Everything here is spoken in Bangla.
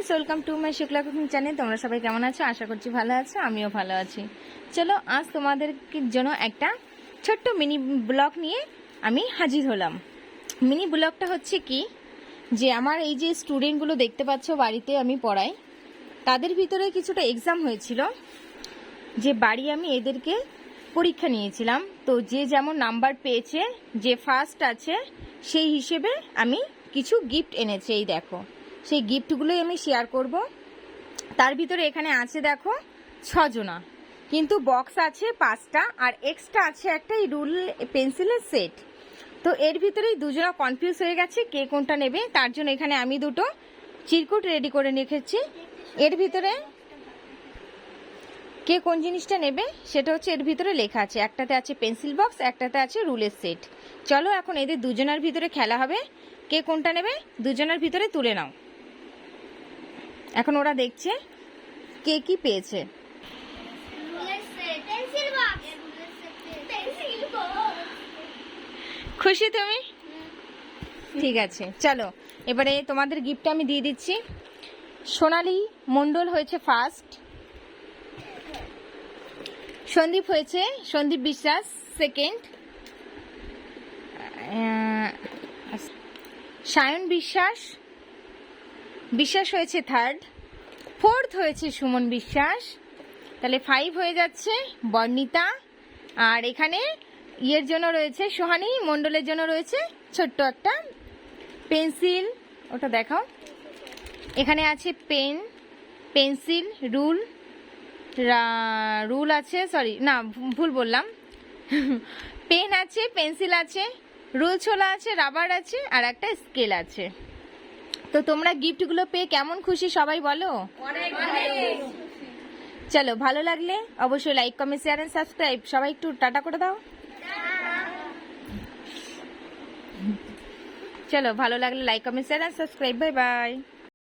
Guys, welcome to my Shukla cooking channel. তোমরা সবাই কেমন আছো? আশা করছি ভালো আছো, আমিও ভালো আছি। চলো, আজ তোমাদের জন্য একটা ছোট্ট মিনি ব্লগ নিয়ে আমি হাজির হলাম। মিনি ব্লগটা হচ্ছে কি, যে আমার এই যে স্টুডেন্টগুলো দেখতে পাচ্ছ বাড়িতে আমি পড়াই, তাদের ভিতরে কিছুটা এক্সাম হয়েছিল, যে বাড়ি আমি এদেরকে পরীক্ষা নিয়েছিলাম। তো যে যেমন নাম্বার পেয়েছে, যে ফার্স্ট আছে, সেই হিসেবে আমি কিছু গিফট এনেছি। এই দেখো, সেই গিফটগুলোই আমি শেয়ার করব। তার ভিতরে এখানে আছে দেখো 6 জনা, কিন্তু বক্স আছে 5টা, আর এক্সট্রা আছে একটা এই রুল পেন্সিলের সেট। তো এর ভিতরেই দুজনা কনফিউজ হয়ে গেছে কে কোনটা নেবে। তার জন্য এখানে আমি দুটো চিরকুট রেডি করে রেখেছি। এর ভিতরে কে কোন জিনিসটা নেবে সেটা হচ্ছে এর ভিতরে লেখা আছে। একটাতে আছে পেন্সিল বক্স, একটাতে আছে রুলের সেট। চলো, এখন এদের দুজনের ভিতরে খেলা হবে, কে কোনটা নেবে দুজনের ভিতরে তুলে নাও। এখন ওরা দেখছে কে কি পেয়েছে। খুশি তুমি? ঠিক আছে, চলো এবারে তোমাদের গিফট আমি দিয়ে দিচ্ছি। সোনালী মণ্ডল হয়েছে ফার্স্ট, সন্দীপ হয়েছে, সন্দীপ বিশ্বাস সেকেন্ড, সায়ন বিশ্বাস হয়েছে থার্ড, ফোর্থ হয়েছে সুমন বিশ্বাস। তাহলে 5 হয়ে যাচ্ছে বর্ণিতা। আর এখানে ইয়ের জন্য রয়েছে, সোহানী মণ্ডলের জন্য রয়েছে ছোট্ট একটা পেন্সিল। ওটা দেখাও। এখানে আছে পেন, পেন্সিল, রুল আছে, সরি না ভুল বললাম, পেন আছে, পেন্সিল আছে, রুল ছোলা আছে, রাবার আছে, আর একটা স্কেল আছে। তো তোমরা গিফটগুলো পেয়ে কেমন খুশি সবাই বলো? চলো, ভালো লাগলে অবশ্যই like, comment, share and subscribe. সবাই একটু টাটা করে দাও। চলো, ভালো লাগলে like, comment, share and subscribe. Bye by.